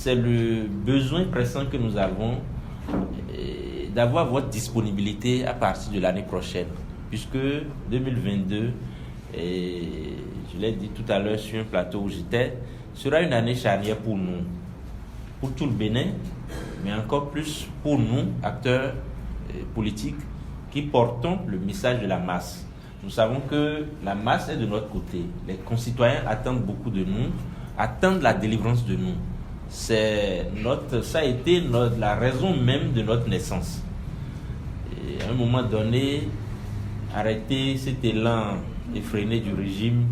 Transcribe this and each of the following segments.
c'est le besoin pressant que nous avons d'avoir votre disponibilité à partir de l'année prochaine, puisque 2022, et je l'ai dit tout à l'heure sur un plateau où j'étais, sera une année charnière pour nous, pour tout le Bénin, mais encore plus pour nous, acteurs politiques, qui portons le message de la masse. Nous savons que la masse est de notre côté. Les concitoyens attendent beaucoup de nous, attendent la délivrance de nous. Ça a été la raison même de notre naissance. Et à un moment donné, arrêter cet élan effréné du régime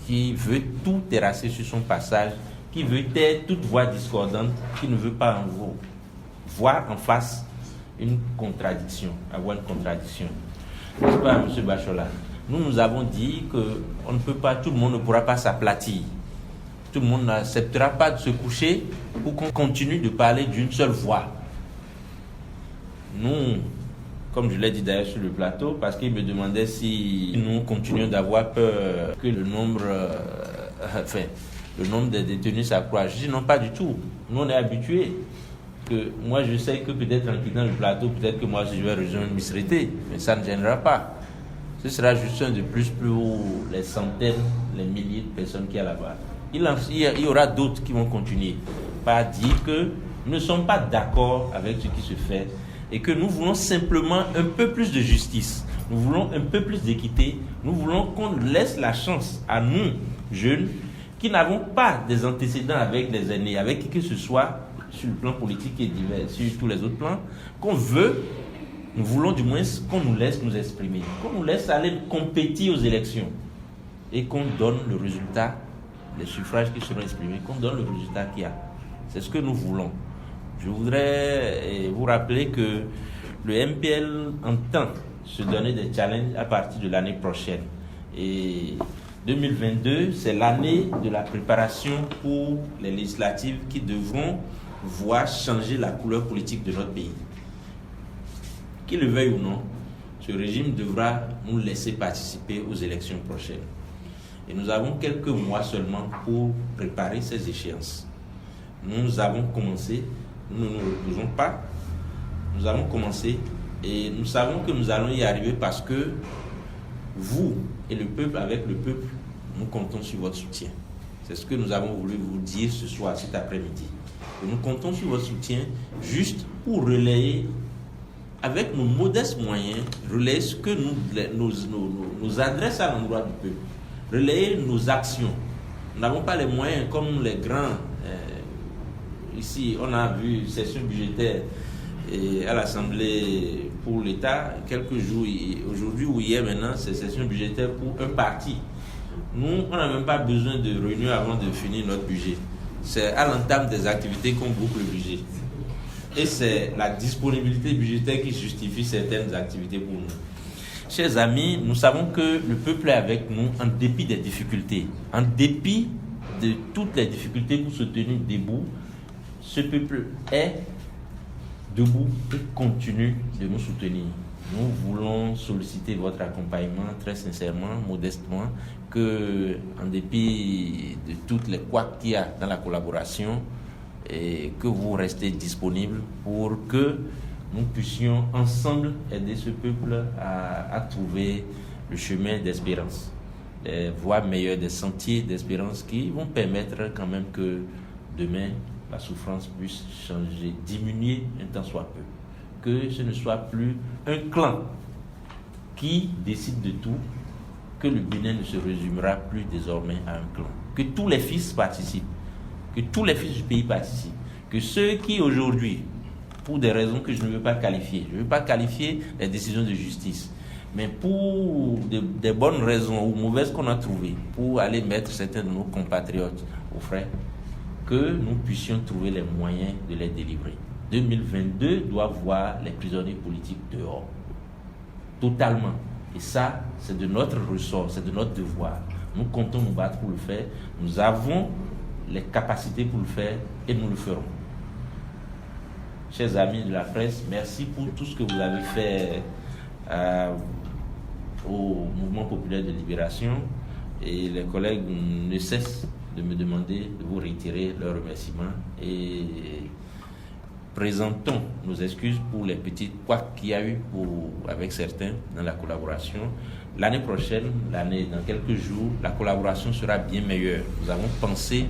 qui veut tout terrasser sur son passage, qui veut taire toute voix discordante, qui ne veut pas voir en face avoir une contradiction. N'est-ce pas, M. Bachola? Nous avons dit que tout le monde ne pourra pas s'aplatir. Tout le monde n'acceptera pas de se coucher pour qu'on continue de parler d'une seule voix. Nous, comme je l'ai dit d'ailleurs sur le plateau, parce qu'il me demandait si nous continuons d'avoir peur que le nombre des détenus s'accroît. Je dis non, pas du tout. Nous, on est habitués. Moi, je sais que peut-être en quittant le plateau, peut-être que moi, je vais rejoindre Misrété, mais ça ne gênera pas. Ce sera juste un de plus pour les centaines, les milliers de personnes qu'il y a là-bas. Il y aura d'autres qui vont continuer par dire que nous ne sommes pas d'accord avec ce qui se fait et que nous voulons simplement un peu plus de justice, nous voulons un peu plus d'équité, nous voulons qu'on laisse la chance à nous, jeunes, qui n'avons pas des antécédents avec les aînés, avec qui que ce soit, sur le plan politique et divers, sur tous les autres plans, nous voulons du moins qu'on nous laisse nous exprimer, qu'on nous laisse aller compétir aux élections et qu'on donne le résultat, les suffrages qui seront exprimés, qu'on donne le résultat qu'il y a. C'est ce que nous voulons. Je voudrais vous rappeler que le MPL entend se donner des challenges à partir de l'année prochaine. Et 2022, c'est l'année de la préparation pour les législatives qui devront voir changer la couleur politique de notre pays. Qu'il le veuille ou non, ce régime devra nous laisser participer aux élections prochaines. Et nous avons quelques mois seulement pour préparer ces échéances. Nous avons commencé, nous ne nous reposons pas, nous avons commencé et nous savons que nous allons y arriver parce que vous et le peuple, avec le peuple, nous comptons sur votre soutien. C'est ce que nous avons voulu vous dire ce soir, cet après-midi. Et nous comptons sur votre soutien juste pour relayer, avec nos modestes moyens, relayer ce que nos adresses à l'endroit du peuple, relayer nos actions. Nous n'avons pas les moyens comme les grands. Ici, on a vu session budgétaire à l'Assemblée pour l'État, quelques jours, aujourd'hui ou hier maintenant, c'est session budgétaire pour un parti. Nous, on n'a même pas besoin de réunion avant de finir notre budget. C'est à l'entame des activités qu'on boucle le budget. Et c'est la disponibilité budgétaire qui justifie certaines activités pour nous. Chers amis, nous savons que le peuple est avec nous en dépit des difficultés. En dépit de toutes les difficultés pour se tenir debout, ce peuple est debout et continue de nous soutenir. Nous voulons solliciter votre accompagnement très sincèrement, modestement, que en dépit de toutes les couacs qu'il y a dans la collaboration, et que vous restez disponibles pour que nous puissions ensemble aider ce peuple à trouver le chemin d'espérance, des voies meilleures, des sentiers d'espérance qui vont permettre quand même que demain la souffrance puisse changer, diminuer un tant soit peu. Que ce ne soit plus un clan qui décide de tout, que le Bénin ne se résumera plus désormais à un clan. Que tous les fils participent, que tous les fils du pays participent, que ceux qui aujourd'hui, pour des raisons que je ne veux pas qualifier, je ne veux pas qualifier les décisions de justice, mais pour des bonnes raisons ou mauvaises qu'on a trouvées, pour aller mettre certains de nos compatriotes au frais, que nous puissions trouver les moyens de les délivrer. 2022 doit voir les prisonniers politiques dehors. Totalement. Et ça, c'est de notre ressort, c'est de notre devoir. Nous comptons nous battre pour le faire. Nous avons les capacités pour le faire et nous le ferons. Chers amis de la presse, merci pour tout ce que vous avez fait au Mouvement populaire de libération. Et les collègues ne cessent de me demander de vous retirer leurs remerciements et présentons nos excuses pour les petits couacs qu'il y a eu avec certains dans la collaboration. L'année prochaine, dans quelques jours, la collaboration sera bien meilleure. Nous avons pensé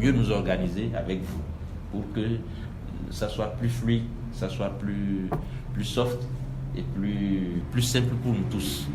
mieux nous organiser avec vous pour que ça soit plus fluide, ça soit plus soft et plus simple pour nous tous.